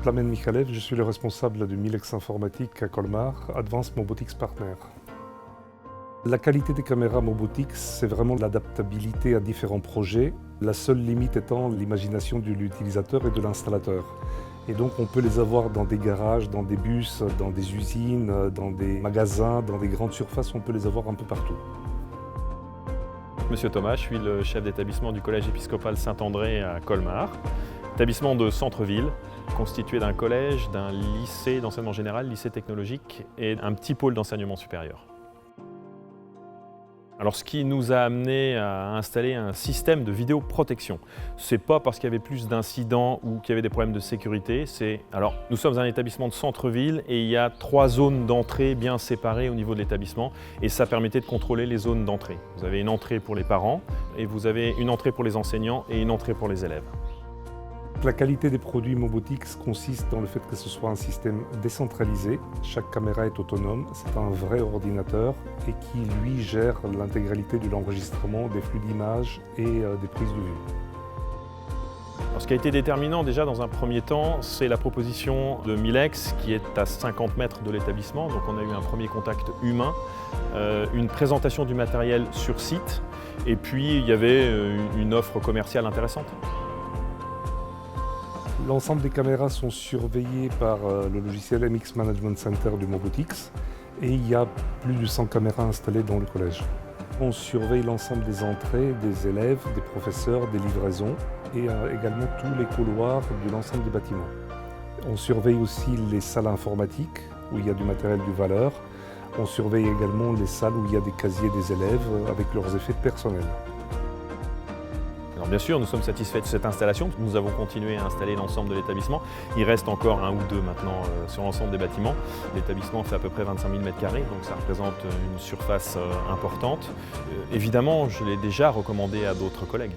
Plamen Michalev, je suis le responsable de Milex Informatique à Colmar, Advanced Mobotics Partner. La qualité des caméras Mobotics, c'est vraiment l'adaptabilité à différents projets, la seule limite étant l'imagination de l'utilisateur et de l'installateur. Et donc on peut les avoir dans des garages, dans des bus, dans des usines, dans des magasins, dans des grandes surfaces, on peut les avoir un peu partout. Monsieur Thomas, je suis le chef d'établissement du collège épiscopal Saint-André à Colmar. Établissement de centre-ville, constitué d'un collège, d'un lycée d'enseignement général, lycée technologique et un petit pôle d'enseignement supérieur. Alors ce qui nous a amené à installer un système de vidéoprotection, c'est pas parce qu'il y avait plus d'incidents ou qu'il y avait des problèmes de sécurité, nous sommes un établissement de centre-ville et il y a 3 zones d'entrée bien séparées au niveau de l'établissement et ça permettait de contrôler les zones d'entrée. Vous avez une entrée pour les parents et vous avez une entrée pour les enseignants et une entrée pour les élèves. La qualité des produits Mobotics consiste dans le fait que ce soit un système décentralisé. Chaque caméra est autonome, c'est un vrai ordinateur et qui lui gère l'intégralité de l'enregistrement, des flux d'images et des prises de vue. Alors, ce qui a été déterminant déjà dans un premier temps, c'est la proposition de Milex qui est à 50 mètres de l'établissement. Donc on a eu un premier contact humain, une présentation du matériel sur site et puis il y avait une offre commerciale intéressante. L'ensemble des caméras sont surveillées par le logiciel MX Management Center du Mobotics et il y a plus de 100 caméras installées dans le collège. On surveille l'ensemble des entrées des élèves, des professeurs, des livraisons et également tous les couloirs de l'ensemble des bâtiments. On surveille aussi les salles informatiques où il y a du matériel de valeur. On surveille également les salles où il y a des casiers des élèves avec leurs effets personnels. Alors bien sûr, nous sommes satisfaits de cette installation. Nous avons continué à installer l'ensemble de l'établissement. Il reste encore 1 ou 2 maintenant sur l'ensemble des bâtiments. L'établissement fait à peu près 25 000 m², donc ça représente une surface importante. Évidemment, je l'ai déjà recommandé à d'autres collègues.